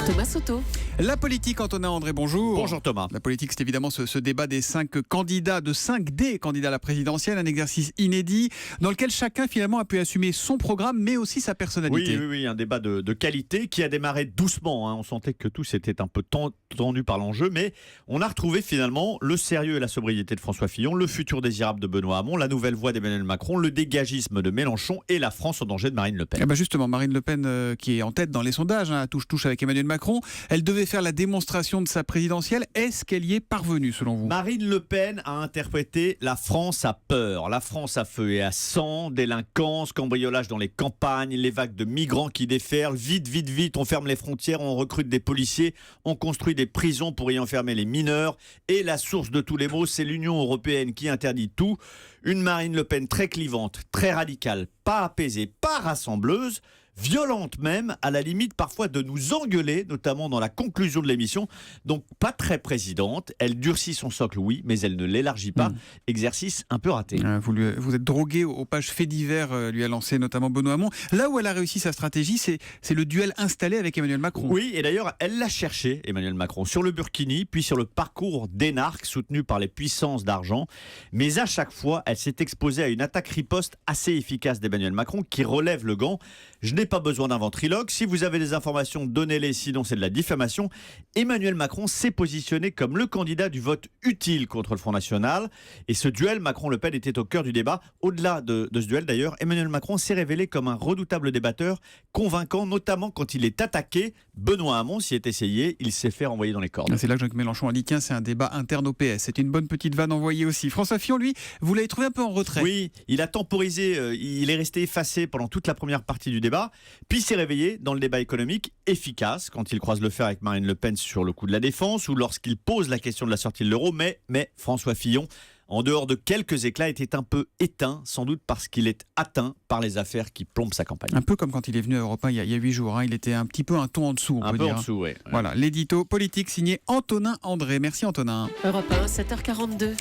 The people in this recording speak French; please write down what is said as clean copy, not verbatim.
Thomas Soto. La politique, Antonin André, bonjour. Bonjour Thomas. La politique, c'est évidemment ce débat des 5 candidats, de 5 des candidats à la présidentielle, un exercice inédit dans lequel chacun finalement a pu assumer son programme, mais aussi sa personnalité. Oui, un débat de qualité qui a démarré doucement. On sentait que tous étaient un peu tendus par l'enjeu, mais on a retrouvé finalement le sérieux et la sobriété de François Fillon, le futur désirable de Benoît Hamon, la nouvelle voix d'Emmanuel Macron, le dégagisme de Mélenchon et la France en danger de Marine Le Pen. Justement, Marine Le Pen qui est en tête dans les sondages, touche avec Emmanuel Macron, elle devait faire la démonstration de sa présidentielle. Est-ce qu'elle y est parvenue selon vous ? Marine Le Pen a interprété la France a peur, la France à feu et à sang, délinquance, cambriolage dans les campagnes, les vagues de migrants qui déferlent, vite, on ferme les frontières, on recrute des policiers, on construit des prisons pour y enfermer les mineurs et la source de tous les maux, c'est l'Union européenne qui interdit tout. Une Marine Le Pen très clivante, très radicale, pas apaisée, pas rassembleuse, violente même, à la limite parfois de nous engueuler, notamment dans la conclusion de l'émission. Donc pas très présidente, elle durcit son socle, oui, mais elle ne l'élargit pas. Exercice un peu raté. Vous êtes drogué aux pages faits divers, lui a lancé notamment Benoît Hamon. Là où elle a réussi sa stratégie, c'est le duel installé avec Emmanuel Macron. Oui, et d'ailleurs, elle l'a cherché, Emmanuel Macron, sur le Burkini, puis sur le parcours d'énarques soutenu par les puissances d'argent. Mais à chaque fois, elle s'est exposée à une attaque-riposte assez efficace d'Emmanuel Macron qui relève le gant. Je n'ai pas besoin d'un ventriloque. Si vous avez des informations, donnez-les, sinon c'est de la diffamation. Emmanuel Macron s'est positionné comme le candidat du vote utile contre le Front National. Et ce duel Macron-Le Pen était au cœur du débat. Au-delà de ce duel d'ailleurs, Emmanuel Macron s'est révélé comme un redoutable débatteur, convaincant notamment quand il est attaqué. Benoît Hamon s'y est essayé, il s'est fait renvoyer dans les cordes. C'est là que Jean-Luc Mélenchon a dit tiens, c'est un débat interne au PS. C'est une bonne petite vanne envoyée aussi. François Fillon, lui, vous l'avez trouvé un peu en retrait. Oui, il a temporisé, il est resté effacé pendant toute la première partie du débat, puis s'est réveillé dans le débat économique efficace quand il croise le fer avec Marine Le Pen sur le coup de la défense ou lorsqu'il pose la question de la sortie de l'euro. Mais François Fillon, en dehors de quelques éclats, était un peu éteint, sans doute parce qu'il est atteint par les affaires qui plombent sa campagne. Un peu comme quand il est venu à Europe 1 il y a 8 jours. Il était un petit peu un ton en dessous, on peut dire. En dessous, oui. Voilà, l'édito politique signé Antonin André. Merci Antonin. Europe 1, 7h42.